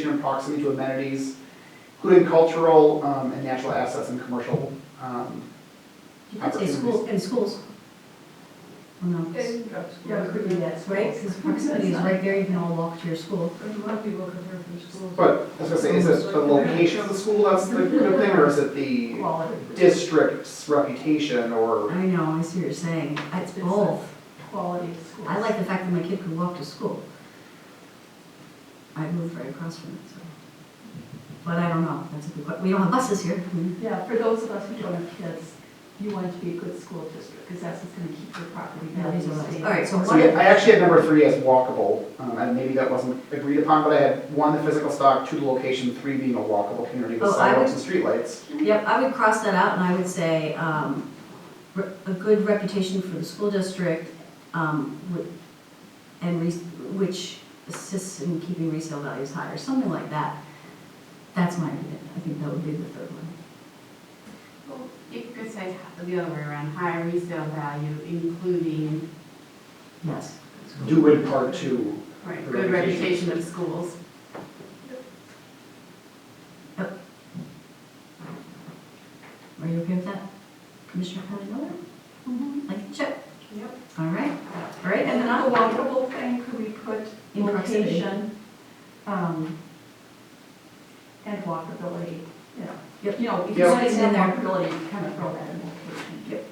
and proximity to amenities, including cultural and natural assets and commercial You could say school, in schools. Oh, no. Yeah, it could be that. Right, because proximity is right there, you can all walk to your school. There's a lot of people come here from schools. But I was gonna say, is it the location of the school that's the good thing, or is it the Quality. district's reputation, or? I know, I see what you're saying. It's It's both. Quality of schools. I like the fact that my kid could walk to school. I moved right across from it, so. But I don't know, that's a good question. We don't have buses here. Yeah, for those of us who don't have kids, you want it to be a good school district, because that's what's gonna keep your property values stable. All right, so So yeah, I actually had number 3 as walkable, and maybe that wasn't agreed upon, but I had 1, the physical stock, 2, the location, 3 being a walkable community with Oh, I sidewalks and streetlights. Yep, I would cross that out and I would say, a good reputation for the school district, which assists in keeping resale values high, or something like that. That's my opinion. I think that would be the third one. Well, you could say the other way around, high resale value, including, Yes. Due in part to, right, The good reputation. reputation of schools. Are you okay with that, Commissioner Kelly Miller? Mhm. Like, check. Yep. All right. All right, and then the I'll walkable thing, could we put In proximity. location, and walkability, you know? Yep. You know, if Yeah. you want to It's say in there. walkability, you kind of throw that in location. Yep.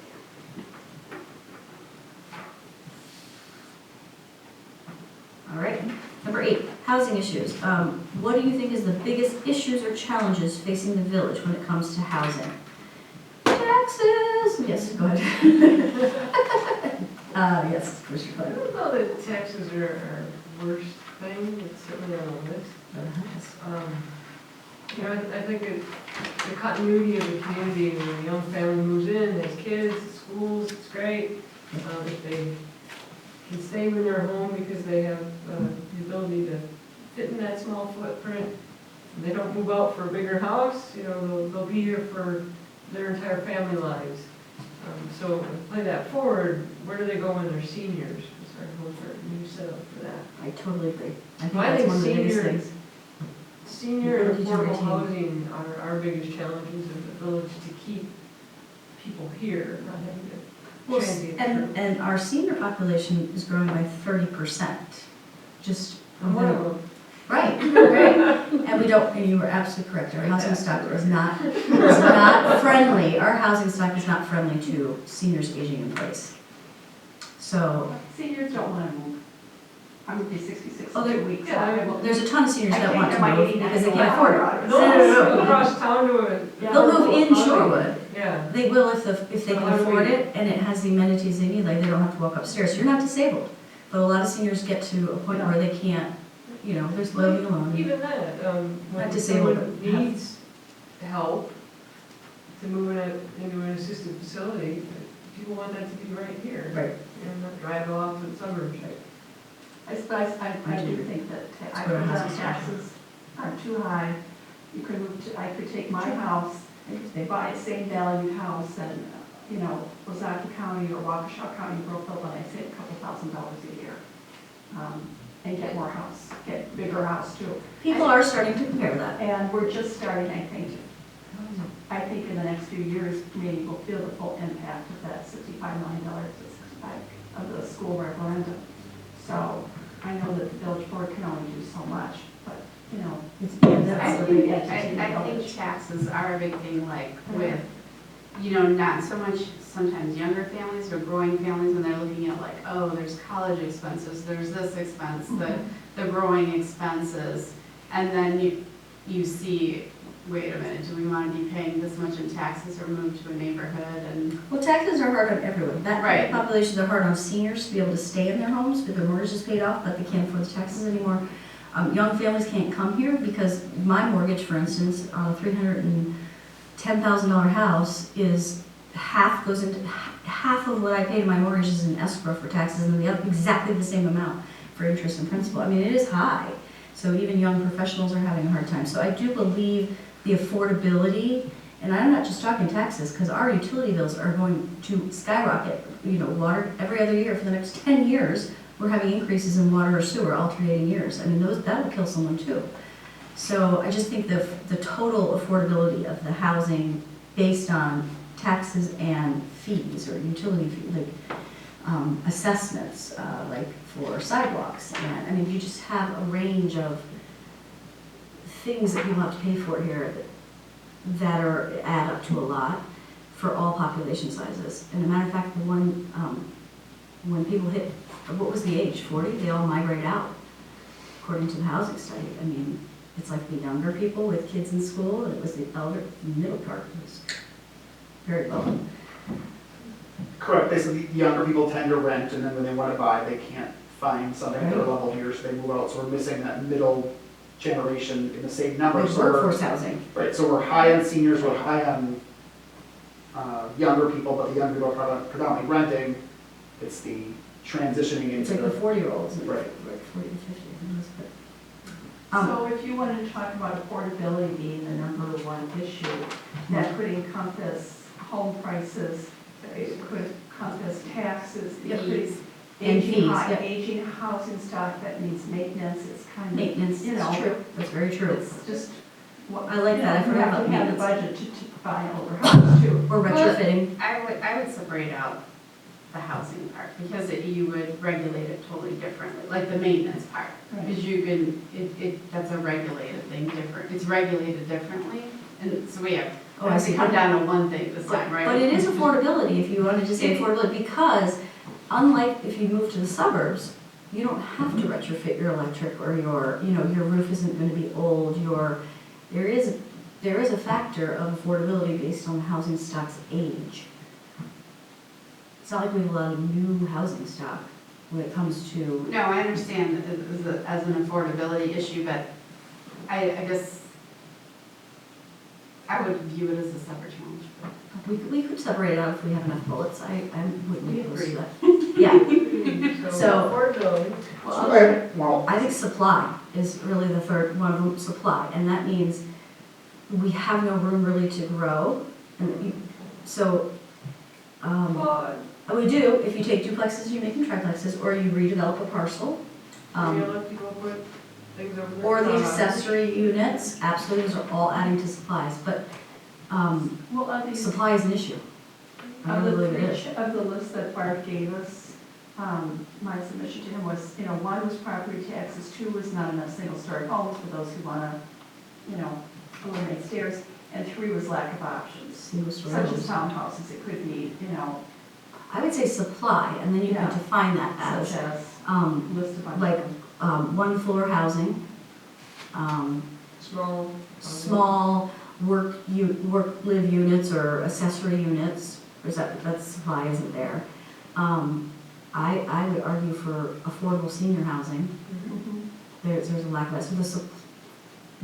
All right, number 8, housing issues. What do you think is the biggest issues or challenges facing the village when it comes to housing? Taxes. Yes, go ahead. Yes, Commissioner I Clay. don't know that taxes are our worst thing, it's certainly on the list. You know, I think the continuity of the community, when a young family moves in, has kids, schools, it's great. If they can stay in their home because they have the ability to fit in that small footprint, and they don't move out for a bigger house, you know, they'll be here for their entire family lives. So play that forward, where do they go when they're seniors? Start going for a new setup for that. I totally agree. I think Well, I that's think one of the biggest senior- things. Senior and Ability to affordable retain. housing are our biggest challenges, and the ability to keep people here, not having to Well, transient. and our senior population is growing by 30%. Just. I'm one of them. Right, right. And we don't, and you were absolutely correct, our housing stock is not friendly, our housing stock is not friendly to seniors aging in place. So, Seniors don't want to move. I'm gonna be 66 Oh, in there- 2 weeks. yeah, I will- there's a ton of seniors I that can't want get to my move 89 because they can't afford it. hours. No, no, no, Go no. across town to it. They'll move in Shorewood. Yeah. They will if they can How do afford we- it and it has the amenities they need, like they don't have to walk upstairs. You're not disabled. But a lot of seniors get to a point where they can't, you know, there's living alone. Even that, Not when disabled, someone but have- needs help to move into an assisted facility, people want that to be right here. Right. And not drive off to the suburbs. I suppose, I do think that That's what our housing stock taxes are too high. You could move to, I could take my house, buy a same valued house and, you know, Ozaukee County or Waukesha County, Brookville, but I save a couple $1,000s a year. And get more house, get bigger house too. People are starting to compare that. And we're just starting, I think. I think in the next few years, maybe we'll feel the full impact of that $65 million to 65 of the school referendum. So I know that the village board can only do so much, but, you know, I that's the big think, entity in the I think village. taxes are a big thing, like with, you know, not so much sometimes younger families or growing families when they're looking at like, oh, there's college expenses, there's this expense, the growing expenses, and then you see, wait a minute, do we want to be paying this much in taxes or move to a neighborhood? And Well, taxes are hard on everyone. That Right. populations are hard on seniors to be able to stay in their homes because their mortgage is paid off, but they can't afford the taxes anymore. Young families can't come here because my mortgage, for instance, $310,000 house is half of what I paid in my mortgage is in escrow for taxes, and the other exactly the same amount for interest and principal. I mean, it is high. So even young professionals are having a hard time. So I do believe the affordability, and I'm not just talking taxes, because our utility bills are going to skyrocket. You know, water every other year for the next 10 years, we're having increases in water or sewer alternating years. I mean, that'll kill someone too. So I just think the total affordability of the housing based on taxes and fees or utility fees, like assessments, like for sidewalks. And I mean, you just have a range of things that people have to pay for here that add up to a lot for all population sizes. And a matter of fact, when people hit, what was the age, 40, they all migrate out, according to the housing study. I mean, it's like the younger people with kids in school, and it was the middle part was very low. Correct, basically, the younger people tend to rent, and then when they want to buy, they can't find something at their Right. level here, so they move out, so we're missing that middle generation in the same numbers. Like So we're- workforce housing. Right, so we're high on seniors, we're high on younger people, but the younger people are predominantly renting. It's the transitioning It's into like the the, 40-year-olds, Right. like 40 to 50, I think it was, but. So if you wanted to talk about affordability being the number one issue, that could encompass home prices, it could encompass taxes, it could Fees. And fees, yeah. aging housing stock that needs maintenance, it's kind of. Maintenance, You know, it's true, that's very true. It's just what. I like that. I You forgot have about to have the maintenance. budget to buy an older house too. Or retrofitting. I would separate out the housing part, because you would regulate it totally differently, like the maintenance part. Right. Because you can, that's a regulated thing, different, it's regulated differently, and so we have, Oh, I see. to come down to one thing this time, right? But it is affordability, if you wanted to say It- affordability, because unlike if you move to the suburbs, you don't have to retrofit your electric or your roof isn't gonna be old, there is a factor of affordability based on the housing stock's age. It's not like we have a lot of new housing stock when it comes to, No, I understand as an affordability issue, but I guess I would view it as a separate challenge. we could separate it out if we have enough bullets, I wouldn't be We opposed to agree. that. Yeah, So So- affordability, well, I think supply is really the third one of them, supply, and that means we have no room really to grow. So, we do, if you take duplexes, you make them triplexes, or you redevelop a parcel. you let people put things over there. Or the accessory units, absolutely, those are all adding to supplies, but, Well, of these, supply is an issue. I of really the believe it is. three, of the list that Bart gave us, my submission to him was, one was property taxes, two was not enough single-story homes for those who wanna, eliminate stairs, and three was lack of options, Single story such as homes. townhouses, it could be, I would say supply, and then you Yeah. could define that such as, as, list of. like, one floor housing, Small. small live units or accessory units, or that supply isn't there. I would argue for affordable senior housing, Mhm. there's a lack of that, so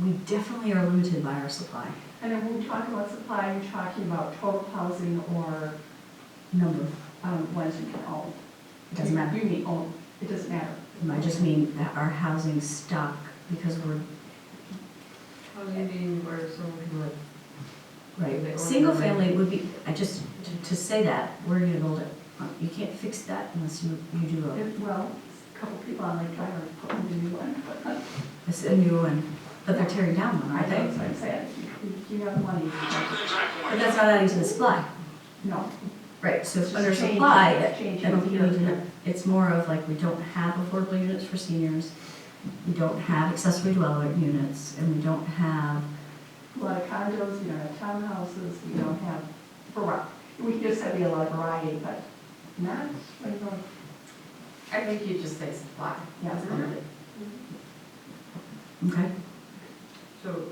we definitely are limited by our supply And then when we talk about supply, you're talking about total housing or, number, ones you can own. it doesn't matter. You mean own, it doesn't matter. I just mean that our housing stock, because we're, Housing being where someone can live. They own single their family would be, to say that, where are you gonna build it? You can't fix that unless you do Well, a couple people on Lake Drive are putting a new one, but a new one, but they're tearing down one, I aren't know, they? that's what I'm saying. If you have money, you can, But that's not adding to the supply. no. Right, so It's under just changing- supply, it's changing I don't think you here. need to, it's more of like, we don't have affordable units for seniors, we don't have accessory dwelling units, and we don't have, A lot of condos, we don't have townhouses, we don't have, we just said we have a lot of variety, but not, I think you just say supply. Yeah. It's limited. okay, So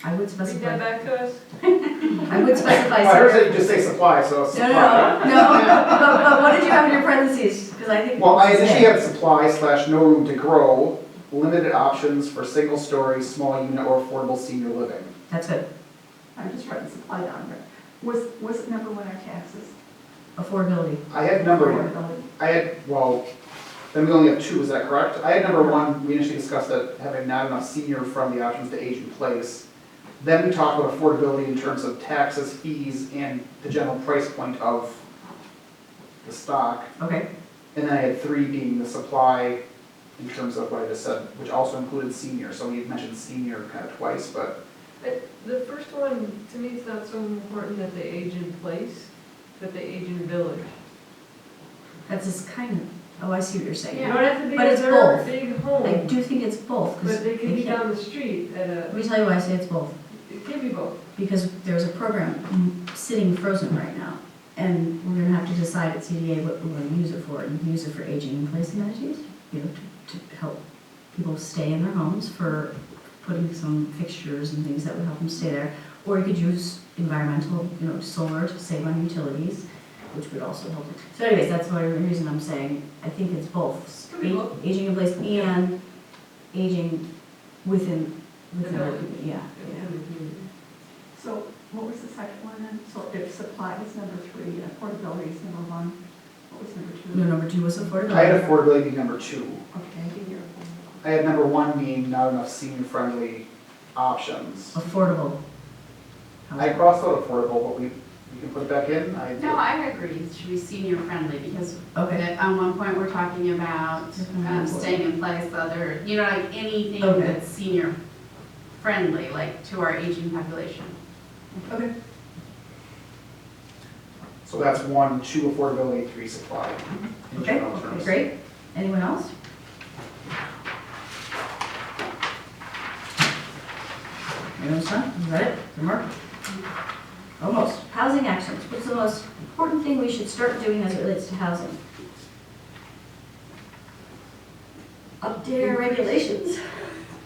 I would read that specify, back to us. I would specify. I heard that you just say supply, so No, supply. but what did you have in your parentheses? Because I think. Well, I initially had supply / no room to grow, limited options for single story, small unit, or affordable senior living. That's good, I'm just writing supply down here. Was it number one our taxes? affordability, I had number, Affordability. then we only have two, is that correct? I had number one, we initially discussed that having not enough senior-friendly options to age in place. Then we talked about affordability in terms of taxes, fees, and the general price point of the stock. okay, And then I had three being the supply in terms of what I just said, which also included senior, so we mentioned senior kind of twice, but The first one, to me, it's not so important that they age in place, but they age in village. That's just kind of, oh, I see what you're saying. You don't have to be But a it's very both. big I home, do think it's both, because but they can be can't. down the street at Let a, me tell you why I say it's both. it can be both. Because there's a program sitting frozen right now, and we're gonna have to decide at CDA what we're gonna use it for. You can use it for aging in place amenities, you know, to help people stay in their homes, for putting some fixtures and things that would help them stay there. Or you could use environmental, you know, solar to save on utilities, which would also help. So anyways, that's the reason I'm saying, I think it's both. Could be both. Aging in place and aging within our village. community, yeah. in the community. So what was the second one then? So if supply was number 3, affordability is number 1, what was number 2? No, number 2 was affordability. I had affordability being number 2. Okay, give your I had number 1 being not enough senior-friendly options. Affordable. I crossed out affordable, but we can put it back in. No, I agree, it should be senior friendly, because Okay. at one point, we're talking about staying in place, other, you know, like anything Okay. that's senior friendly, like to our aging population. Okay. So that's 1, 2 affordability, 3 supply in Okay, general terms. great. Anyone else? Anyone's done? You got it? Good work? Almost. Housing actions. What's the most important thing we should start doing as it relates to housing? Update our regulations,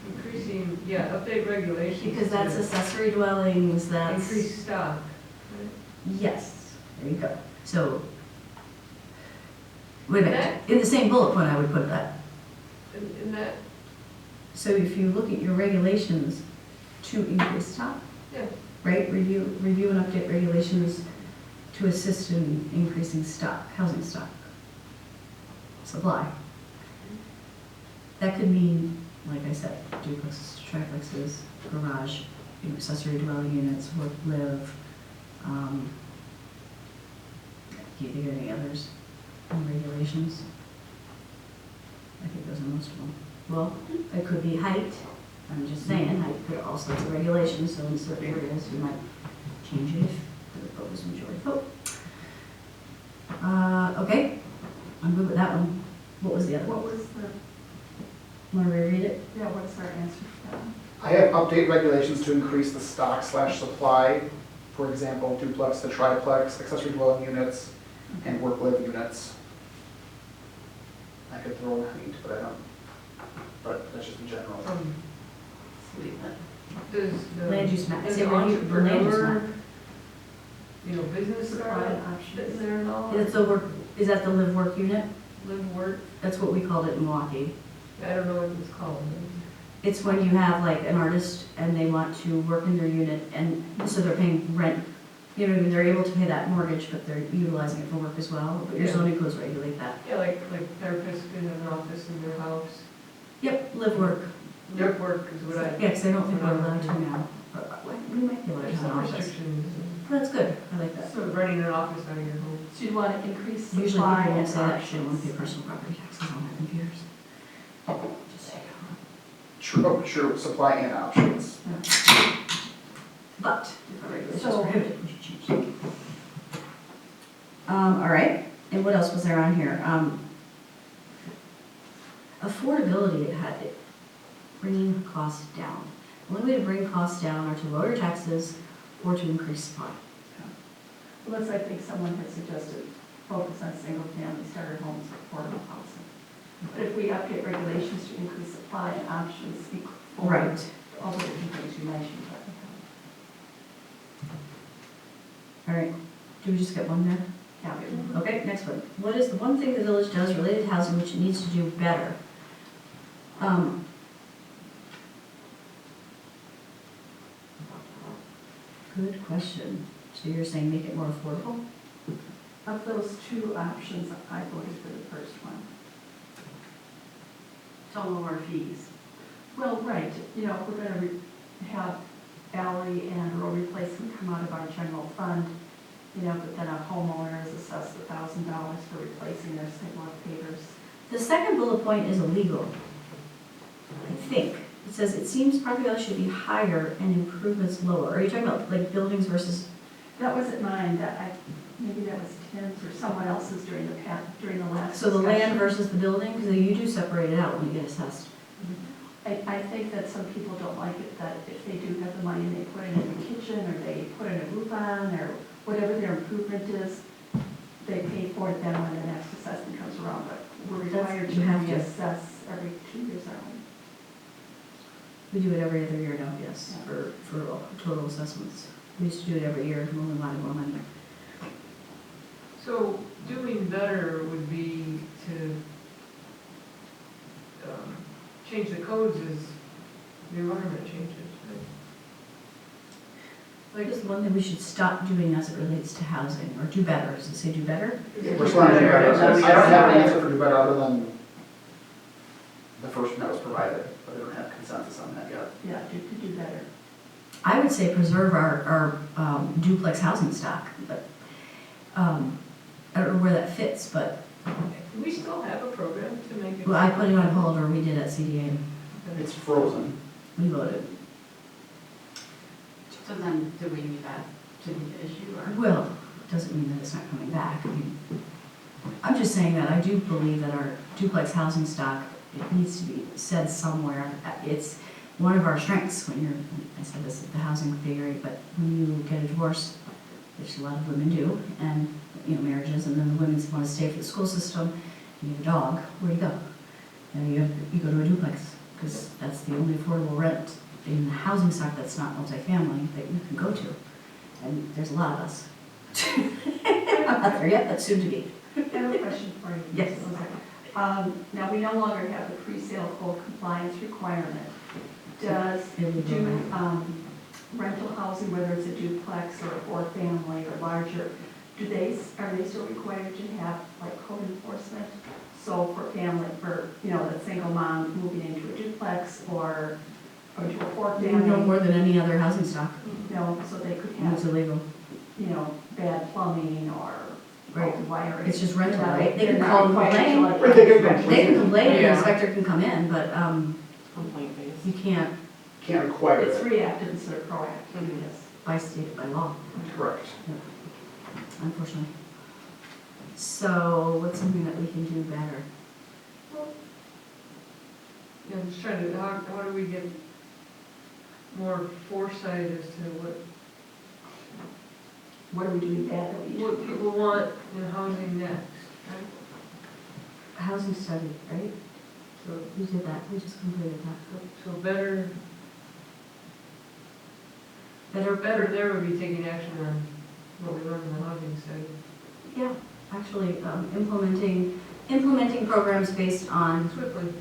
Increasing, yeah, update regulations. because that's to accessory dwellings, that's. Increase stock. Yes, there you go. So, wait a minute, in the same bullet point I would put that. In that, So if you look at your regulations to increase stock, yeah, right, review and update regulations to assist in increasing stock, housing stock, supply. That could mean, like I said, duplexes, triplexes, garage, you know, accessory dwelling units, work, live. Can you think of any others in regulations? I think those are most of them. Well, it could be height. I'm just saying, height could all sorts of regulations, so in certain areas you might change it if the vote was majority vote. Okay, I'm good with that one. What was the other one? What was the, Want to reread it? yeah, what's our answer to that? I have update regulations to increase the stock/supply, for example, duplex to triplex, accessory dwelling units, and work-live units. I could throw in height, but I don't, but that's just in general. Leave it. does the. Land use map. Does Say the land use entrepreneur, map. you know, business Supply start and options. sitting there and all? Is the work, is that the live work unit? Live work, That's what we called it in Milwaukee. I don't know what it's called. It's when you have like an artist and they want to work in their unit, and so they're paying rent. You know, they're able to pay that mortgage, but they're utilizing it for work as well, but your Yeah. zoning codes regulate that. Yeah, like therapists could have an office in their house. Yep, live work. Live work is what I. Yeah, because I don't think we're allowed to now. But we might be allowed to There's have an some office. restrictions. Oh, that's good, I like that. So renting an office out of your home. So you'd want to increase Usually supply people won't and say that, 'cause they don't want to pay options. personal property taxes on their computers. Just so you know. True, supply and options. But if our regulations So- prohibit it, we should change them. All right, and what else was there on here? Affordability, it had it, bringing costs down. The only way to bring costs down are to lower taxes or to increase supply. Unless I think someone had suggested focus on single-family starter homes or affordable housing. But if we update regulations to increase supply and options, speak for Right. all the different things you mentioned. All right, do we just get one there? Yeah. Okay, next one. What is the one thing the village does related to housing which it needs to do better? Good question. So you're saying make it more affordable? Of those 2 options, I voted for the first one. To lower fees. Well, right, you know, if we're gonna have alley and road replacement come out of our general fund, you know, but then a homeowner is assessed $1,000 for replacing their sidewalk pavers, The second bullet point is illegal, I think. It says, it seems property values should be higher and improvements lower. Are you talking about like buildings versus, That wasn't mine, maybe that was Tim's or someone else's during the last so the land discussion. versus the building? Because you do separate it out when you get assessed. I think that some people don't like it, that if they do have the money and they put in a new kitchen, or they put in a roof on, or whatever their improvement is, they pay for it then when the next assessment comes around, but we're required to you have to. reassess every 2 years, aren't we? We do it every other year now, yes, for total assessments. We used to do it every year when we wanted more money. So doing better would be to change the codes as the environment changes, right? Like, one thing we should stop doing as it relates to housing, or do better, does it say do better? We're still on do better. I don't have an answer for do better other than the first one that was provided, but I don't have consensus on that yet. Yeah, to do better. I would say preserve our duplex housing stock, but, I don't know where that fits, but, Do we still have a program to make it? well, I put it on hold, or we did at CDA, It's frozen. we voted. So then, do we need that to be the issue, or? Well, doesn't mean that it's not coming back. I mean, I'm just saying that I do believe that our duplex housing stock, it needs to be said somewhere. It's one of our strengths when you're, I said this at the housing theory, but when you get a divorce, which a lot of women do, and, you know, marriages, and then the women want to stay for the school system, and you have a dog, where do you go? And you go to a duplex, because that's the only affordable rent in the housing stock that's not multifamily that you can go to. And there's a lot of us. I'm not there yet, but soon to be. I have a question for you. Yes. Now, we no longer have the pre-sale full compliance requirement. Does Illegal. rental housing, whether it's a duplex or a four-family or larger, are they still required to have like code enforcement? So for family, for, you know, the single mom moving into a duplex or into a four-family? No more than any other housing stock. No, so they could It's have, illegal. you know, bad plumbing or Right. faulty wiring. It's just rental, They're not- right? They they're can not call and required to, complain. like, Or they could complain. They can complain, and the Yeah. inspector can come in, but, Complaint based. you can't Can't require It's it. reactive instead of proactive, yes. by state, by law, Correct. unfortunately. So what's something that we can do better? Yeah, I'm just trying to, how do we get more foresight as to What are we doing bad that we need to what improve? people want in housing next, right? Housing study, right? So, We did that, we just completed that. so better there would be taking action on what we learned in the housing study. Yeah, actually, implementing programs based on, Swiftly.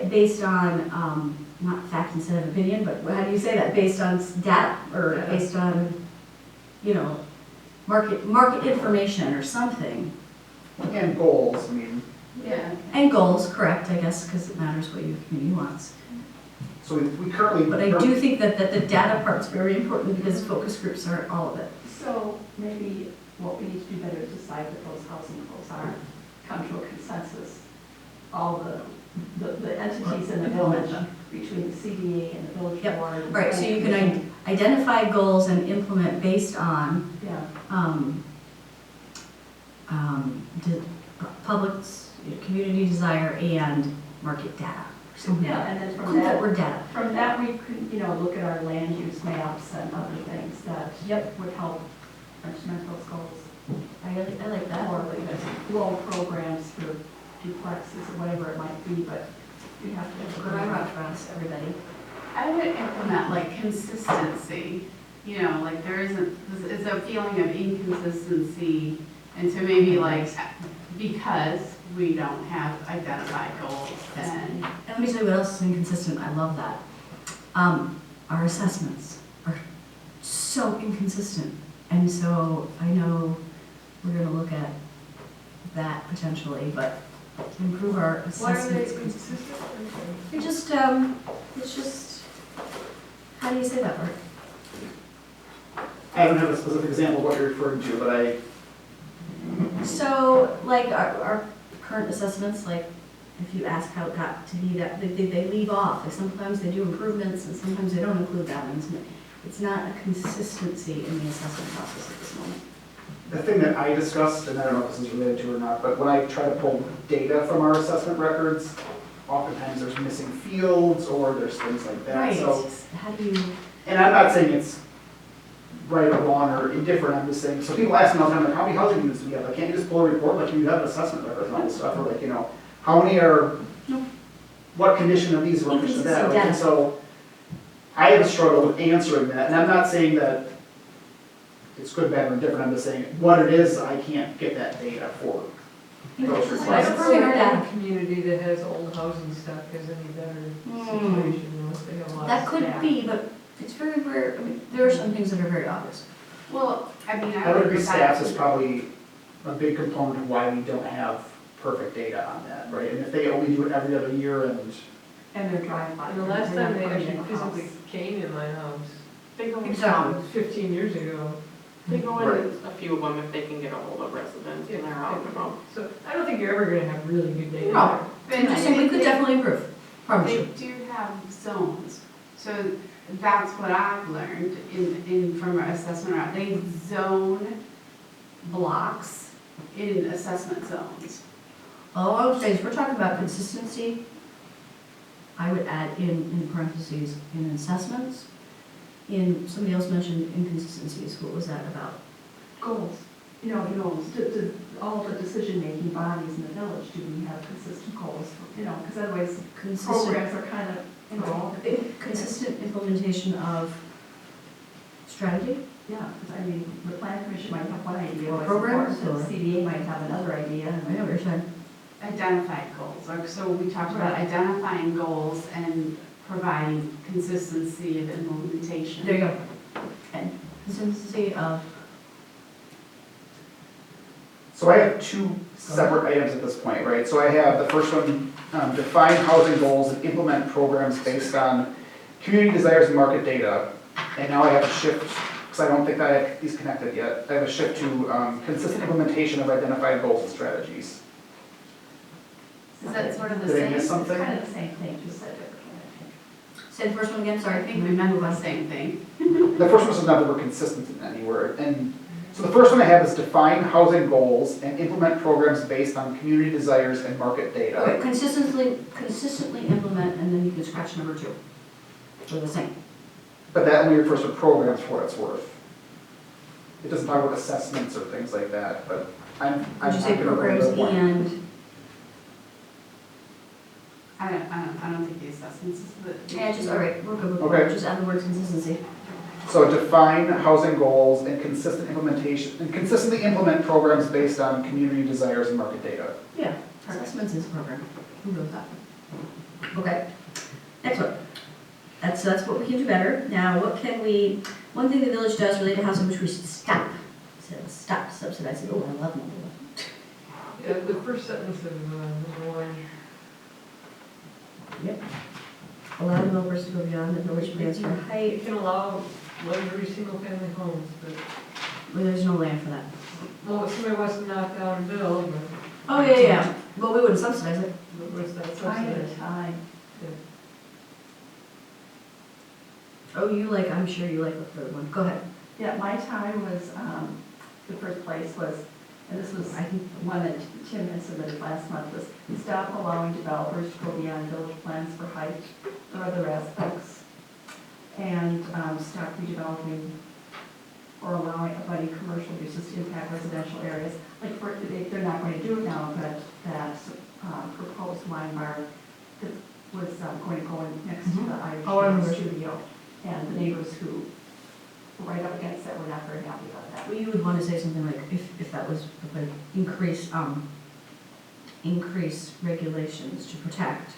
based on, not fact instead of opinion, but how do you say that? Based on data, or Data. based on, you know, market information or something. And goals, I mean, Yeah. And goals, correct, I guess, because it matters what your community wants. so we currently. But I do think that the data part's very important, because focus groups are all of it. So maybe what we need to do better is decide what those housing goals are, come to a consensus. All the entities in the village, between the CDA and the village Yep. board. All right, so you can identify goals and implement based on Yeah, public's, community desire and market data, or something. yeah, and then from Include that that, word data. from that, we could, you know, look at our land use maps and other things that would help implement those goals. I like that. Or like loan programs for duplexes or whatever it might be, but we have to. What I wrote for us, everybody. I would implement like consistency, you know, like there isn't, it's a feeling of inconsistency. And so maybe like, because we don't have identified goals, then, And let me tell you what else is inconsistent, I love that. Our assessments are so inconsistent. And so I know we're gonna look at that potentially, but to improve our Why are they assessments. consistent? It's just, how do you say that word? I don't have a specific example of what you're referring to, but So, like, our current assessments, like, if you ask how it got to be that, they leave off, like sometimes they do improvements and sometimes they don't include that, and it's not a consistency in the assessment process at this moment. The thing that I discussed, and I don't know if this is related to it or not, but when I try to pull data from our assessment records, oftentimes there's missing fields or there's things like that. Right, So, it's just, how do you, and I'm not saying it's right or wrong or indifferent, I'm just saying, so people ask me all the time, like, how many housing units do we have? Like, can't you just pull a report, like, you have an assessment record and all this stuff, or like, you know, how many are, No. what condition of these, what condition of that? Inconsistent Like, and data. so, I have a struggle with answering that, and I'm not saying that it's good, bad, or indifferent, I'm just saying, what it is, I can't get that data for those I requests. That's don't probably think our data. any community that has old housing stock has any better situation, you know, if they have a lot of that could staff. be, but it's very rare, I mean, there are some things that are very obvious. Well, I mean, I would agree provide- stats is probably a big component of why we don't have perfect data on that, right? And if they only do it every other year and, And they're drive-by. And the last they're time not they putting it actually in the house. physically came in my house, They go in, Exactly. 15 years ago. they go in Right. a few of them if they can get a hold of residents and they're out and about. So I don't think you're ever gonna have really good data. No. But I'm just saying, we could they- definitely improve, promise They you. do have zones, so that's what I've learned in from our assessment route. They zone blocks in assessment zones. All I would say is, we're talking about consistency, I would add in parentheses, in assessments. Somebody else mentioned inconsistencies, what was that about? Goals, you know, all the decision-making bodies in the village, do we have consistent goals? You know, because otherwise Consistent, programs are kind of, you know, consistent implementation of strategy? yeah, because I mean, the plan commission might have one idea, Or what's programs, important, or- the CDA might have another idea, I know and what you're saying. Identified goals, or so we talked about Right. identifying goals and providing consistency of implementation. There you go. And consistency of, so I have two separate items at this point, right? So I have the first one, define housing goals and implement programs based on community desires and market data. And now I have a shift, because I don't think that I have these connected yet, I have a shift to consistent implementation of identified goals and strategies. Is that sort of the Did I same? miss it's something? kind of the same thing, just said differently, I think. say the first one again, I sorry. think we meant the same thing. The first one says not that we're consistent in any word, and so the first one I have is define housing goals and implement programs based on community desires and market data. Okay, consistently implement, and then you can scratch number 2. They're the same. But that only refers to programs for what it's worth. It doesn't talk about assessments or things like that, but I'm. Would you say I'm gonna go programs with one. and, I don't think the assessments is the. yeah, just, all right, we're good with Okay. that, just add the word consistency. So define housing goals and consistent implementation, and consistently implement programs based on community desires and market data. Yeah, assessments is a program, who knows that? Okay, next one. That's what we can do better. Now, what can we, one thing the village does related to housing, which we should stop, stop subsidizing, oh, I love them. Yeah, the first sentence of number 1. Yep. Allow developers to go beyond the village plans for height, You can allow luxury single-family homes, but, well, there's no land for that. well, if somebody wants to knock down and build, Oh, yeah, well, we wouldn't subsidize it. but what's that Time at a subsidy? time. Oh, I'm sure you like the third one, go ahead. Yeah, my time was, the first place was, and this was, I think, the one that Tim had submitted last month, was stop allowing developers to go beyond village plans for height or other aspects, and stop redeveloping or allowing abutting commercial uses to impact residential areas. Like, they're not going to do it now, but that proposed wine bar that was going to go in next to the Irish Oh, I remember. studio, and the neighbors who were right up against that were not very happy about that. Well, you would want to say something like, if that was, like, increase regulations to protect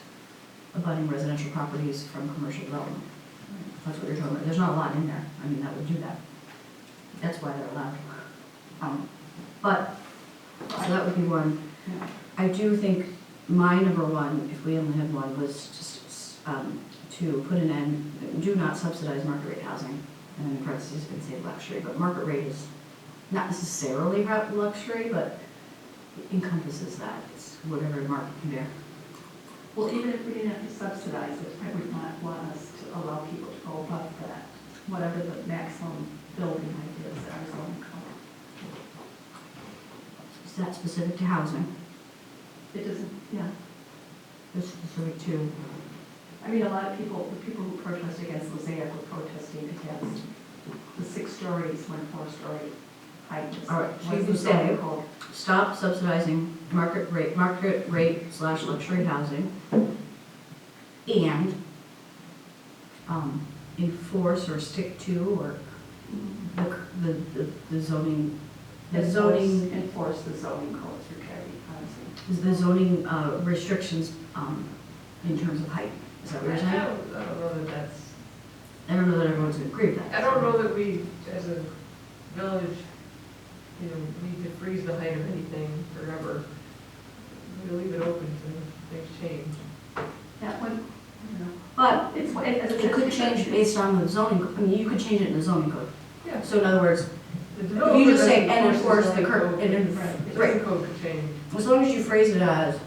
abutting residential properties from commercial development. That's what you're talking about. There's not a lot in there. I mean, that would do that. That's why they're allowed. But, so that would be one. Yeah. I do think my number 1, if we only had one, was just to put an end, do not subsidize market rate housing. And then in parentheses, you can say luxury, but market rate is not necessarily luxury, but it encompasses that. It's whatever the market can bear. Well, even if we didn't have to subsidize it, I would not want us to allow people to go above that, whatever the maximum building height is, our zoning code. Is that specific to housing? It doesn't, yeah. It's specific to, I mean, a lot of people, the people who protest against Mosaic were protesting against the 6 stories when 4-story height is. All right, so was you the say- zoning code. stop subsidizing market rate slash luxury housing, and enforce or stick to, or the zoning, Enforce the zoning code through Carrie Housing. the zoning restrictions in terms of height. Is that what I you're saying? don't know that that's, I don't know that everyone's gonna agree with that. I don't know that we, as a village, need to freeze the height of anything forever. We leave it open to things change. That one, you know, But it's, it could change based on the zoning, I mean, you could change it in the zoning code. Yeah. So in other words, The You developer just say, doesn't and enforce the zoning cur- code. and en- The right. zoning code could change. as long as you phrase it as,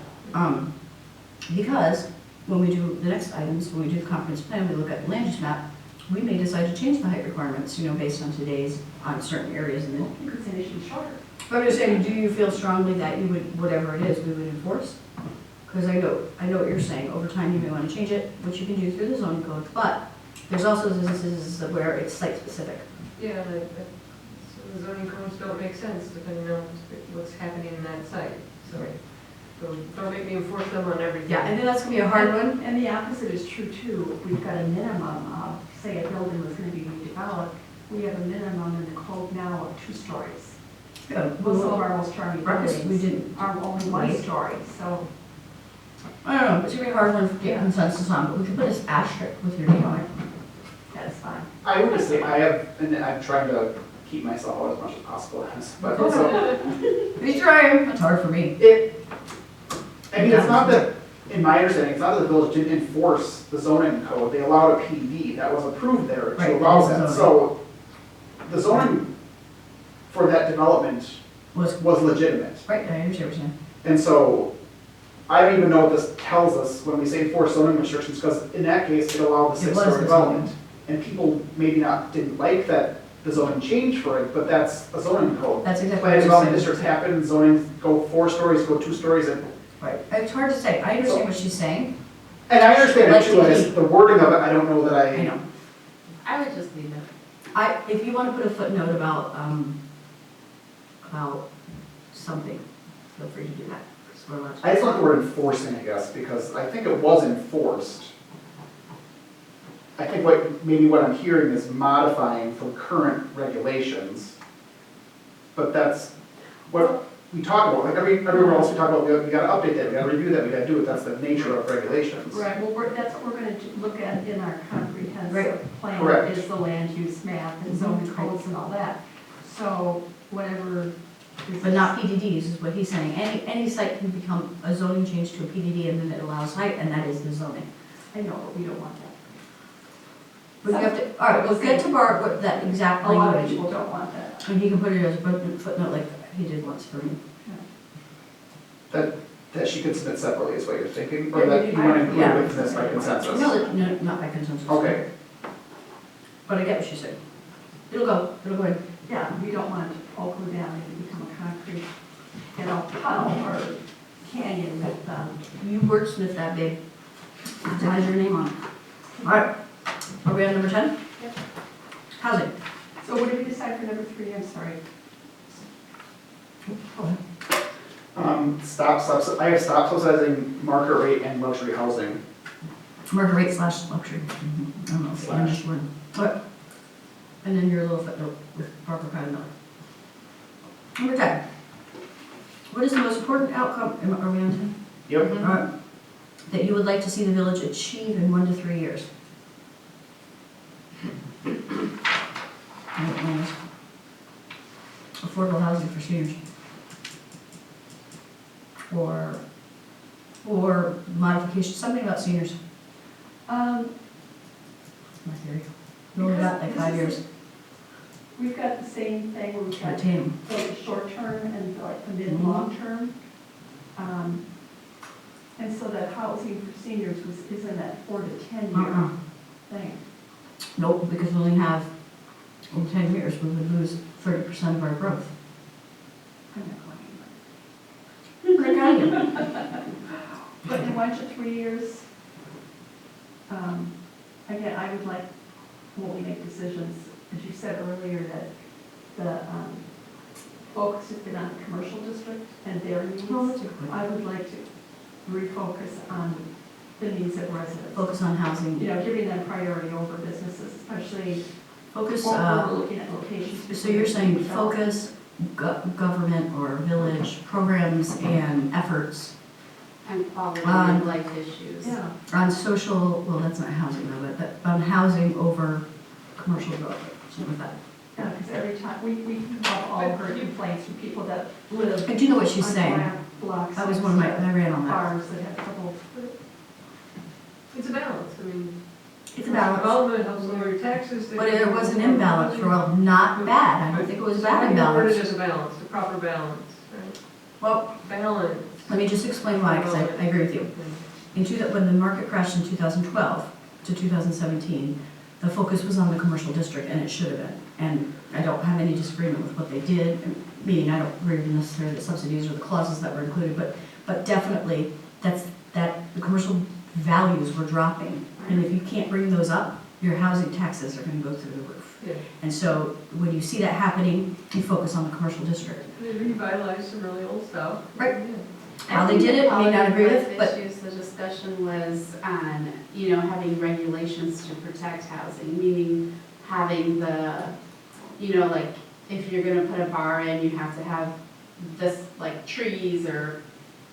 because when we do the next items, when we do the comprehensive plan, we look at the land use map, we may decide to change the height requirements, based on today's, on certain areas in the. you could say they should be shorter. But I'm just saying, do you feel strongly that you would, whatever it is, we would enforce? Because I know what you're saying, over time you may want to change it, which you can do through the zoning code, but there's also instances where it's site specific. Yeah, so the zoning codes don't make sense depending on what's happening in that site. So don't make me enforce them on everything. Yeah, I think that's gonna be a hard one. And the opposite is true too. If we've got a minimum of, say, a building was gonna be redeveloped, we have a minimum in the code now of 2 stories. Yeah, Most of our most charming Ruckus, buildings we didn't. are only 1 story, so. I don't know, it's gonna be a hard one to get Yeah. consensus on, but we can put this asterisk with your name on it. That's fine. I would just say, and I'm trying to keep myself out as much as possible, but so, He's trying, it's hard for me. I mean, it's not that, in my understanding, it's not that the village didn't enforce the zoning code, they allowed a PDD that was approved there Right, to allow that that. is the So, the zoning for that development Was, was legitimate. right, I understand what you're saying. And so, I don't even know what this tells us when we say enforce zoning restrictions, because in that case, it allowed the It was 6-story the development. And people maybe didn't like that the zoning changed for it, but that's a zoning code. That's exactly what Planned you're development saying. districts happen, zoning go 4 stories, go 2 stories, and Right, it's hard to say, I understand what she's saying, I understand Like it too, to I just, the wording of it, I don't know that I I, know. I would just leave it. If you want to put a footnote about something, feel free to do that, because we're allowed to. I just like the word enforcing, I guess, because I think it was enforced. I think maybe what I'm hearing is modifying from current regulations, but that's what we talk about, like everywhere else we talk about, we gotta update that, we gotta review that, we gotta do it, that's the nature of regulations. Right, well, that's what we're gonna look at in our comprehensive plan, Correct. is the land use map and zoning codes and all that. So whatever. But not PDDs is what he's saying, any site can become a zoning change to a PDD and then it allows height, and that is the zoning. I know, but we don't want that. We have to, all right, we'll get to Bart what that exact A lot of language, people don't want that. and he can put it as a footnote like he did once for me. That she could submit separately is what you're thinking, Yeah, or that we you do. wanna include Yeah. with this by consensus? No, not by consensus. Okay, But I get what she's saying. It'll go in. Yeah, we don't want Oakland Valley to become a concrete, tunnel or canyon with, You wordsmith that, babe. It has your name on it. All right, are we on number 10? Yep. Housing. so what did we decide for number 3? I'm sorry. I have stop subsidizing market rate and luxury housing. Market rate slash luxury. I don't know, it's Slash. English word. What? And then your little footnote with proper kind of note. Number 10. What is the most important outcome, are we on 10? Yep. All right. That you would like to see the village achieve in 1 to 3 years? I don't know. Affordable housing for seniors. Or modification, something about seniors, my theory. We only got like 5 years We've got the same thing where we've to got attain them. the short term and like the mid-long term. And And so that housing for seniors is in that 4 to 10 year Uh-uh. thing. Nope, because we only have, in 10 years, we would lose 30% of our growth. I'm not going anywhere. Rick, I am. But in 1 to 3 years, again, I would like, when we make decisions, as you said earlier, that the focus has been on the commercial district and their needs. Oh, that's a good point. I would like to refocus on the needs of residents. Focus on housing. You know, giving them priority over businesses, especially Focus, when we're looking at locations. so you're saying focus government or village programs and efforts And quality Um, of life issues. Yeah, on social, well, that's not housing though, but on housing over commercial development, something like that. yeah, because every time, we have all heard complaints from people that live I do know what she's on saying. blocks. That was one of my, I ran on that. Farms that have trouble. It's a balance, I mean. It's a balance. Development helps lower your taxes. But there was an imbalance for a while, not bad. I don't think it was a bad imbalance. It is a balance, a proper balance, right? Well, Balance. let me just explain why, because I agree with you. When the market crashed in 2012 to 2017, the focus was on the commercial district, and it should have been. And I don't have any disagreement with what they did, meaning I don't agree with necessarily the subsidies or the clauses that were included, but definitely the commercial values were dropping. And if you can't bring those up, your housing taxes are going to go through the roof. Yeah. And so when you see that happening, you focus on the commercial district. They revitalized some really old stuff. Right. Yeah. How they did it, may not agree with, Quality of but life issues, the discussion was on, having regulations to protect housing, meaning having like, if you're gonna put a bar in, you have to have this, like, trees or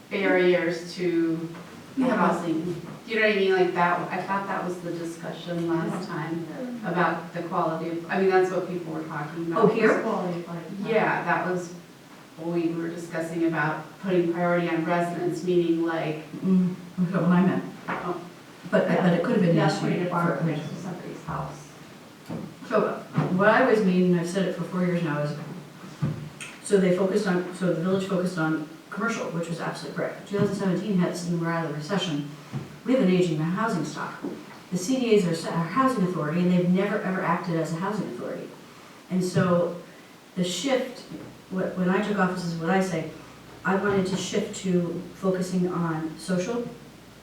barriers to the Yeah. housing. Do you know what I mean? Like that, I thought that was the discussion last time about the quality of, that's what people were talking about. Oh, here? Quality of life. Yeah, that was, we were discussing about putting priority on residents, meaning like, that's not what I meant. oh, But it could have been Not yes. putting a bar next to somebody's house. So what I always mean, and I've said it for 4 years now, is, so the village focused on commercial, which was absolutely correct. 2017 hits and we're out of the recession. We have an aging housing stock. The CDAs are our housing authority, and they've never ever acted as a housing authority. And so the shift, when I took office is what I say, I wanted to shift to focusing on social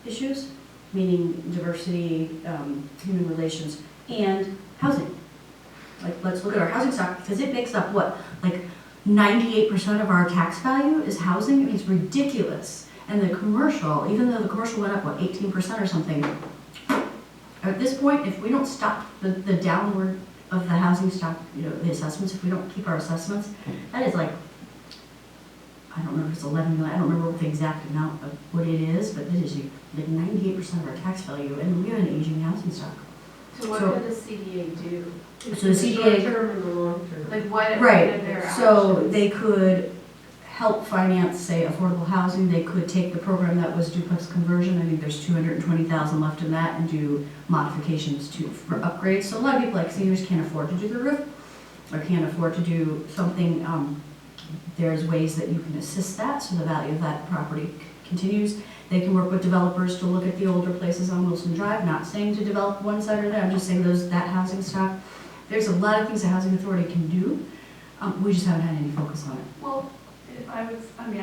issues, meaning diversity, human relations, and housing. Like, let's look at our housing stock, because it makes up what? Like 98% of our tax value is housing? I mean, it's ridiculous. And the commercial, even though the commercial went up, 18% or something, at this point, if we don't stop the downward of the housing stock, the assessments, if we don't keep our assessments, that is like, I don't remember if it's 11 million, I don't remember what the exact amount of what it is, but it is like 98% of our tax value, and we have an aging housing stock. so what So- did the CDA do? So the CDA, Short term and the long term. Like what are right, their so options? they could help finance, say, affordable housing. They could take the program that was duplex conversion, I think there's 220,000 left in that, and do modifications for upgrades. So a lot of people, like seniors, can't afford to do the roof, or can't afford to do something. There's ways that you can assist that, so the value of that property continues. They can work with developers to look at the older places on Wilson Drive, not saying to develop one side or that, I'm just saying that housing stock. There's a lot of things the housing authority can do, we just haven't had any focus on it. Well, if I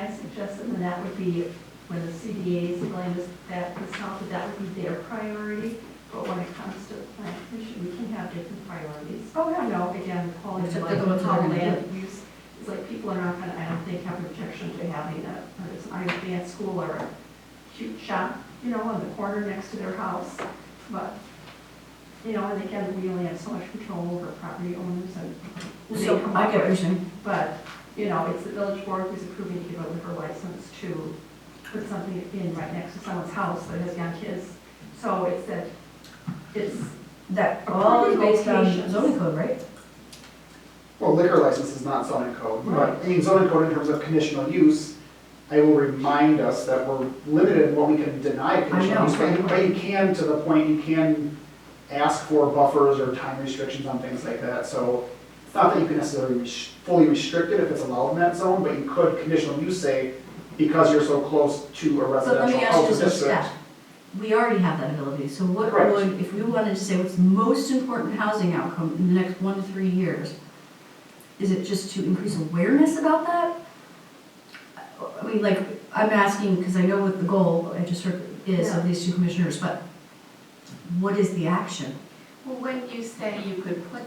suggested that that would be, when the CDAs blame us, that would be their priority. But when it comes to the plan commission, we can have different priorities. Oh, yeah, no, again, quality of Except life, that the ones that are how gonna land use, it's like people are not gonna, I don't think, have an objection to having an advanced school or a cute shop, on the corner next to their house. But, and again, we only have so much control over property owners and they So, come I up get what you're with. saying. But, it's the village board who's approving to give a liquor license to put something in right next to someone's house that has young kids. So it's That all is based on Locations. zoning code, right? Well, liquor license is not zoning code, Right. but, zoning code in terms of conditional use, I will remind us that we're limited in what we can deny conditional know. use, but you can, to the point, you can ask for buffers or time restrictions on things like that, so it's not that you can necessarily fully restrict it if it's allowed in that zone, but you could, conditional use say, because you're so close to a But let residential me ask you housing this, district. that, we already have that ability, so what Correct. would, if we wanted to say what's the most important housing outcome in the next 1 to 3 years, is it just to increase awareness about that? I mean, like, I'm asking, because I know what the goal, I just heard, is of these two commissioners, but what is the action? Well, when you say you could put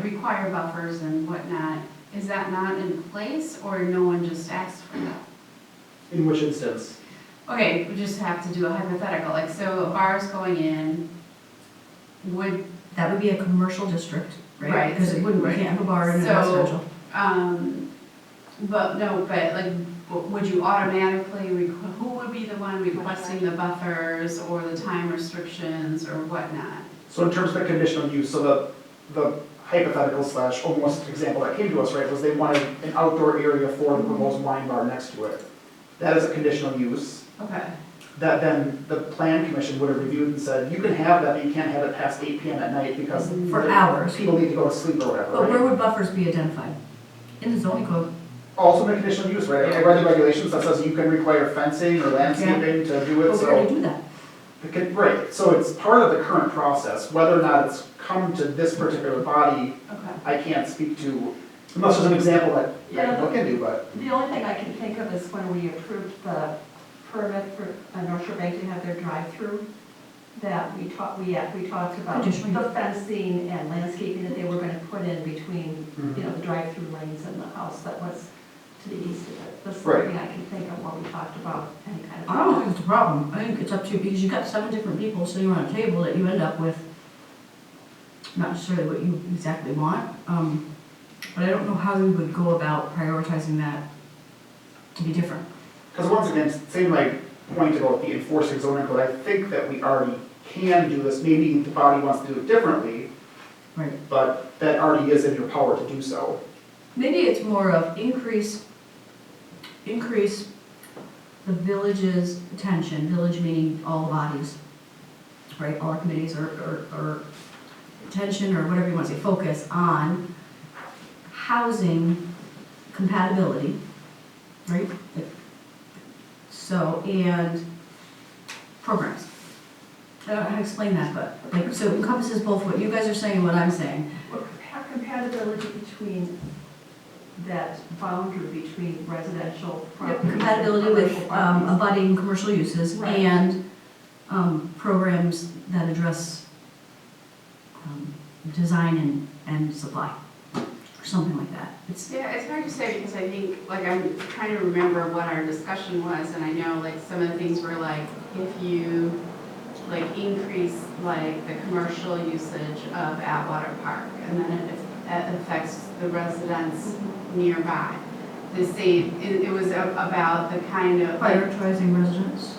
require buffers and whatnot, is that not in place or no one just asked for that? In which instance? Okay, we just have to do a hypothetical, like, so a bar's going in, would, That would be a commercial district, right? Right. Because it wouldn't, we can't have a bar in a So- residential. but no, but like, would you automatically, who would be the one requesting the buffers or the time restrictions or whatnot? So in terms of the conditional use, so the hypothetical slash almost example that came to us, right, was they wanted an outdoor area for the proposed wine bar next to it. That is a conditional use, Okay, that then the plan commission would have reviewed and said, you can have that, but you can't have it past 8 PM at night because For hours. people need to go to sleep or whatever, But where right? would buffers be identified? In the zoning code. Also in the conditional use, right, I read the regulations that says you can require fencing or landscaping to do it, But we so. already do that. Right, so it's part of the current process, whether or not it's come to this particular body, okay. I can't speak to, unless there's an example that I can look into, but. The only thing I can think of is when we approved the permit for North Shore Bank to have their drive-through, that we talked about Conditional the fencing and landscaping that they were gonna put in between, Mhm. you know, the drive-through lanes and the house that was to the east of it. That's the Right. only thing I can think of when we talked about any kind of. I don't think it's a problem. I think it's up to you, because you've got 7 different people sitting around a table that you end up with not necessarily what you exactly want, but I don't know how we would go about prioritizing that to be different. Because once again, same my point about the enforcing zoning code, I think that we already can do this, maybe the body wants to do it differently, Right. but that already is in your power to do so. Maybe it's more of increase the village's attention, village meaning all the bodies, right, all our committees or attention or whatever you want to say, focus on housing compatibility, right? So, and programs. I don't know how to explain that, but, like, so it encompasses both what you guys are saying and what I'm saying. Compatibility between that boundary between residential property. Compatibility with abutting commercial uses Right. and programs that address design and supply, or something like that. It's, Yeah, it's hard to say because I think, like, I'm trying to remember what our discussion was, and I know, like, some of the things were like, if you, like, increase, like, the commercial usage of Atwater Park, and then it affects the residents nearby. The same, it was about the kind of, like, prioritizing residents.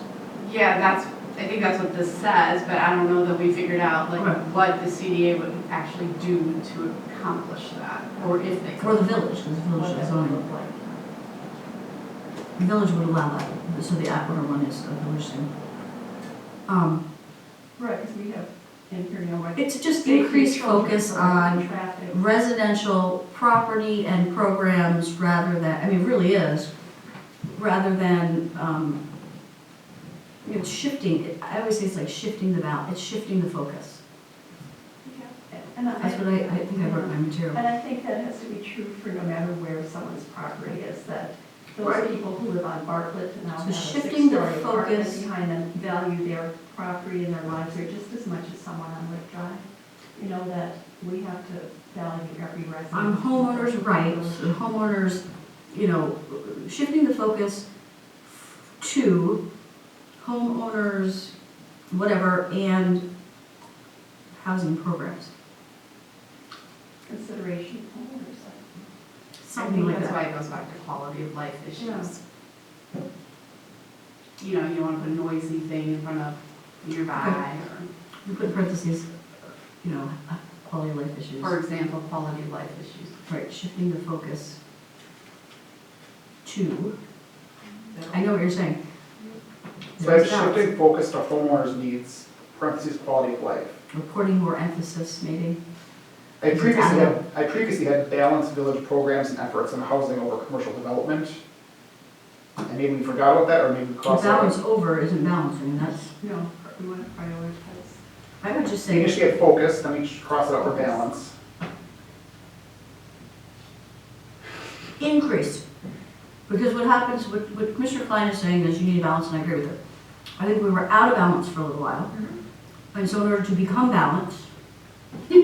yeah, I think that's what this says, but I don't know that we figured out, like, Right. what the CDA would actually do to accomplish that, or if they For could. the village, because the What village is that would zoning. look like. The village would allow that, so the Atwater one is a village thing. Right, because we have in here, you know, like. It's just safety, increased children, focus on traffic. residential property and programs rather than, I mean, it really is, rather than, it's shifting, I always say it's like shifting the it's shifting the focus. And That's what I think I wrote in my material. And I think that has to be true for no matter where someone's property is, that those Right. people who live on Bartlett now So have a shifting the six-story apartment focus- behind them, value their property and their lives there just as much as someone on Lake Drive. You know, that we have to value every resident. On homeowners' rights, and homeowners, you know, shifting the focus to homeowners, whatever, and housing programs. Consideration of homeowners. I Something think like that's that. why it goes back to quality of life issues. Yeah. You know, you don't want to put a noisy thing in front of nearby, or, You put parentheses, you know, quality of life issues. for example, quality of life issues. Right, shifting the focus to, I know what you're saying. So I'm There's doubts. shifting focus to homeowners' needs, parentheses, quality of life. Reporting more emphasis, maybe. I previously had balanced village programs and efforts in housing over commercial development. And And maybe we forgot about that, or maybe we The crossed that balance out. over isn't balancing, that's, No, we want to prioritize. I would just We say, initially had focus, then we cross it out for balance. increase. Because what happens, what Commissioner Klein is saying is you need balance, and I agree with it. I think we were out of balance for a little while. And so in order to become balanced, no,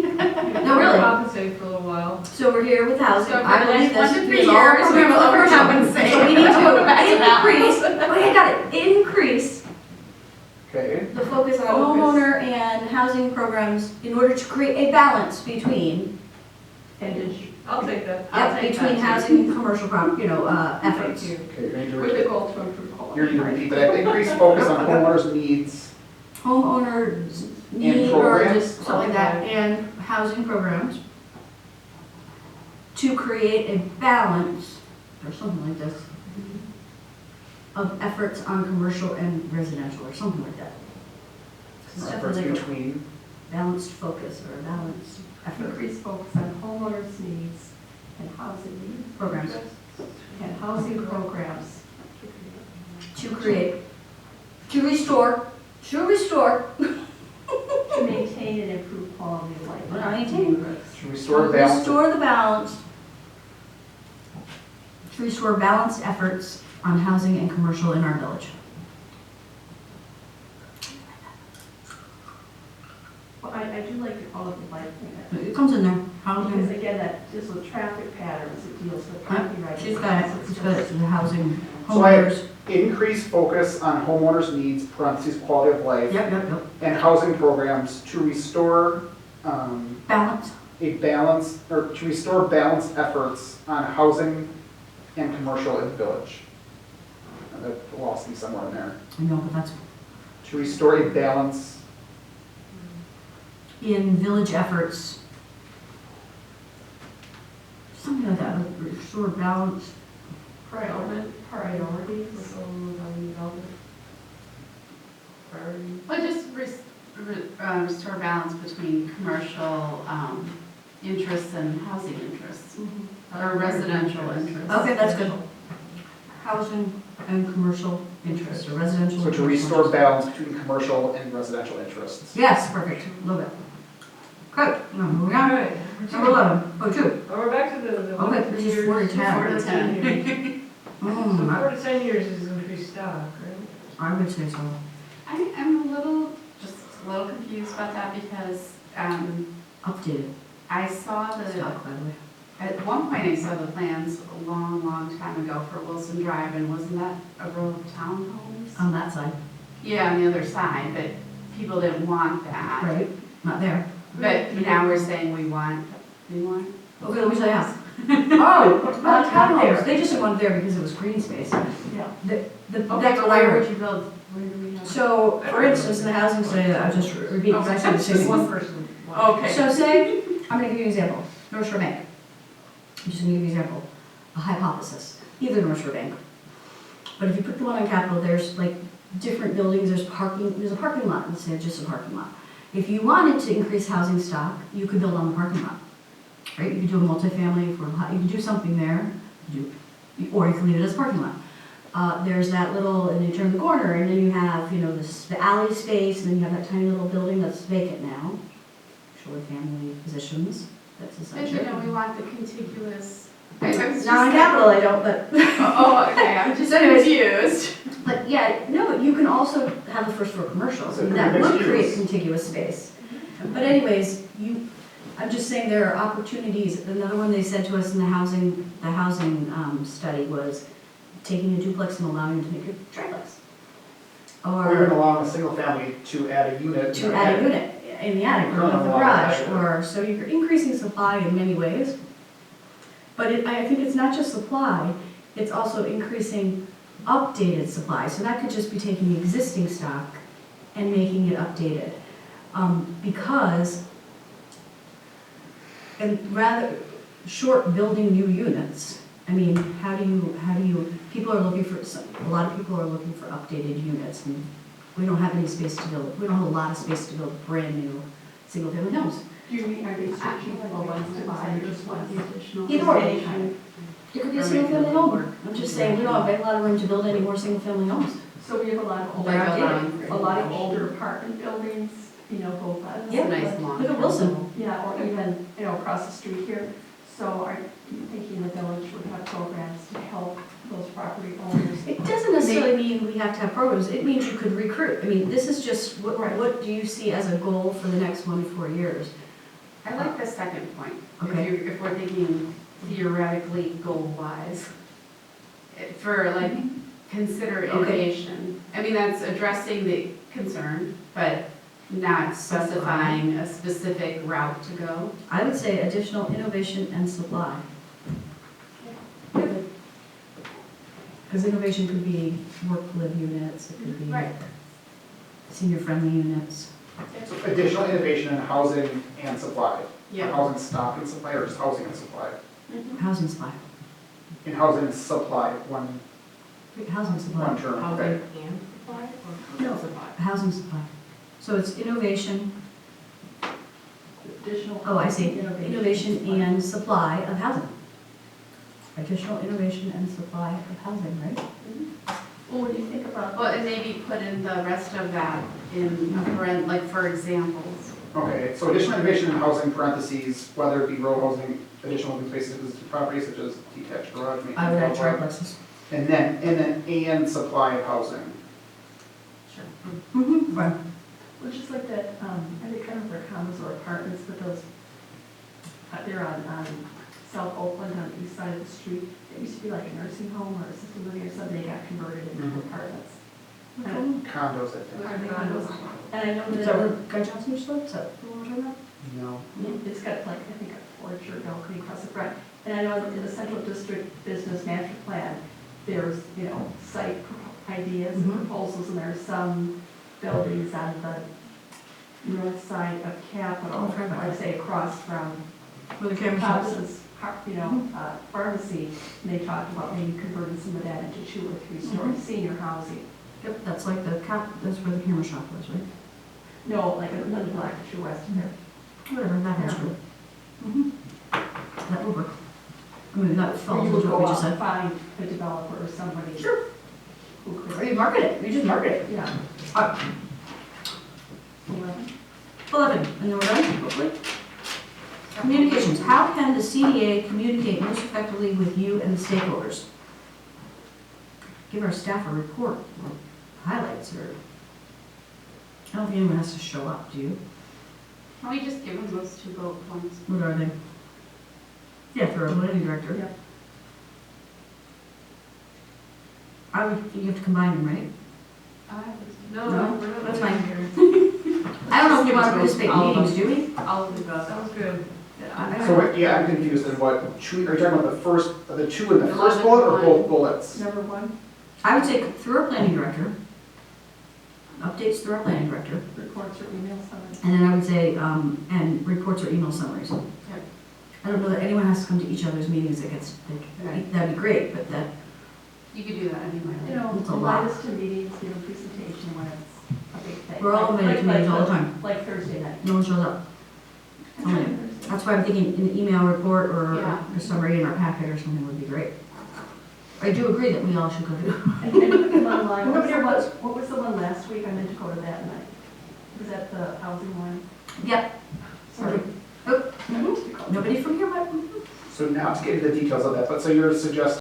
really. Compensate for a little while. So we're here with housing, So for I the believe next this. 1 to 3 because all years, we programs will are commercial. overcompensate. So we need Go back to to increase, balance. okay, got it, increase Okay, the focus on homeowner and housing programs in order to create a balance between, And is, I'll take that. between housing and commercial, efforts. Thank you. okay, you're going to with the goal to improve quality. you're going to repeat that. Increase focus on homeowners' needs Homeowners need, or programs? just something like that, and housing programs to create a balance, or something like this, of efforts on commercial and residential, or something like that. It's efforts definitely a between. balanced focus, or a balanced effort. Increased focus on homeowners' needs and housing needs. Programs. And housing programs. To create, to restore, To maintain and improve quality of life. Maintain. To restore balance. Restore the balance, to restore balanced efforts on housing and commercial in our village. Well, I do like to call it the life plan. It comes in there, Because housing, again, that deals with traffic patterns, it deals with copyright. she's got it, she's got it, the housing, So I- homeowners, Increase focus on homeowners' needs, parentheses, quality of life, yep, and housing programs to restore balance, a balance, or to restore balanced efforts on housing and commercial in the village. That lost me somewhere in there. I know, but that's To restore a balance, in village efforts. Something like that, like restore balance, Priorities. Well, just restore balance between commercial interests and housing interests, or residential interests. okay, that's good. Housing and commercial interests, or residential. so and to commercial restore interests. balance between commercial and residential interests. Yes, perfect, love it. Good, no, moving All on. right. Number 11, oh, 2. Oh, we're back to the Okay, 1 to 3 this is years. 4 to 10. 4 to 10. years. So Mm, 4 to 10 years is increased stock, right? I would say so. I'm just a little confused about that because Updated I saw stock, by the way. at one point I saw the plans a long, long time ago for Wilson Drive, and wasn't that a row of townhomes? On that side, Yeah, on the other side, but people didn't want that. right, not there. But now we're saying we want. Okay, let me tell you how. Oh, townhomes, they just didn't want it there because it was green space. Yeah. Okay, That's but what I where heard. would you build, where do we have? So, for instance, in the housing study, I'll just repeat exactly the same Just one thing. person. Okay. So say, I'm gonna give you an example, North Shore Bank. I'm just gonna give you an example, a hypothesis, either North Shore Bank. But if you put the one on Capitol, there's like different buildings, there's a parking lot, let's say just a parking lot. If you wanted to increase housing stock, you could build on the parking lot, right? You could do a multifamily, you could do something there, or you can leave it as a parking lot. There's that little, and you turn the corner, and then you have, the alley space, and then you have that tiny little building that's vacant now. Shore family positions, that's But essential. we want the contiguous. I was just Not on Capitol, I don't, but. Oh, okay, I'm just So anyways- confused. But yeah, no, but you can also have a first floor commercial, So that would mixed create use. contiguous space. But anyways, I'm just saying there are opportunities, another one they said to us in the housing study was taking a duplex and allowing it to make a triplex. Or even Or allowing a single family to add a unit. to add a unit in the attic or in the garage, or, so you're increasing supply in many ways. But I think it's not just supply, it's also increasing updated supply. So that could just be taking the existing stock and making it updated. Because, and rather, short building new units, I mean, how do you, people are looking for, a lot of people are looking for updated units, and we don't have any space to build, we don't have a lot of space to build brand new single-family homes. Do you mean, are they searching for ones to buy or just want the additional? Either or. It could be a Or single make it family a little home. more- I'm just saying, we don't have a lot of room to build any more single family homes. So we have a lot of They're older, outdated. a lot of older apartment buildings, you know, both sides. It's a nice lawn. Look at Wilson. Yeah, or even, you know, across the street here. So are you thinking the village would have programs to help those property owners? It doesn't necessarily mean we have to have programs, it means you could recruit. I mean, this is just, what do you see as a goal for the next 1 to 4 years? I like the second point. Okay. If we're thinking theoretically goal-wise, for like, consider innovation. I mean, that's addressing the concern, but not specifying a specific route to go. I would say additional innovation and supply. Because innovation could be work-live units, it could be Right. senior-friendly units. So additional innovation in housing and supply. Yeah. Housing stock and supply, or just housing and supply? Housing supply, In housing and supply, one housing supply, term, okay. Housing and supply? Or No. supply? housing supply. So it's innovation, Additional. oh, I see, innovation supply. and supply of housing. Additional innovation and supply of housing, right? Well, when you think about. Well, and maybe put in the rest of that in, like, for examples. Okay, so additional innovation in housing parentheses, whether it be row housing, additional living spaces, existing properties such as detached garage. I would add blah, blah, blah. triplexes. And then supply of housing. Sure. Mm-hmm, fine. Which is like that, I think kind of their condos or apartments, but those, they're on South Oakland, on the east side of the street. It used to be like a nursing home or assisted living or something, they got converted into Mhm. apartments. Condos, I think. Are they condos? And I know Is that that where Guy Johnson used to live? Is that what we're talking about? No. it's got like, I think, a porch or balcony across the front. And I know that in the Central District Business Master Plan, there's, you know, site ideas and Mhm. proposals, and there's some buildings on the north side of Capitol, Oh, right. I'd say across from Where the camera shops? Thompson's, you know, pharmacy, and they talked about maybe converting some of that into 2 or 3-story senior housing. Yep, that's like the that's where the camera shop was, right? No, like another block or 2 west of there. Whatever, that has true. Mm-hmm. That would work. I mean, that Or falls you into would what go we just out and said. find a developer or somebody. Sure. Who Or could, you market it, you just market it. yeah. 11. 11, and then we're done, hopefully. Communications, how can the CDA communicate most effectively with you and the stakeholders? Give our staff a report, or highlights, or, I don't think anyone has to show up, do you? Can we just give them those 2 bullet points? What are they? Yeah, for a planning director. Yeah. I would, you have to combine them, right? No, No, we're not. that's doing fine. here. I don't know if you want to Give it to participate in all of meetings, us. do we? All of the above. Sounds good. So, yeah, I'm confused in what, are you talking about the 2 in the first 11, bullet or one. both bullets? Number 1, I would say through our planning director, updates through our planning director, reports or emails, somebody. and then I would say, and reports or email summaries. I don't know that anyone has to come to each other's meetings, that'd be great, but that, You could do that anyway. You know, It's a lot. invite us to meetings, give a presentation when it's a big thing. we're all invited to meetings all the time, Like Thursday night. no one shows up. Oh, yeah. That's why I'm thinking an email report or Yeah. a summary in our packet or something would be great. I do agree that we all should go to. And put them online. Nobody ever does. What was the one last week? I meant to go to that night. Was that the housing one? Yep. Sorry. Oh, nobody from here, but. So now to get into the details of that, but so you're suggesting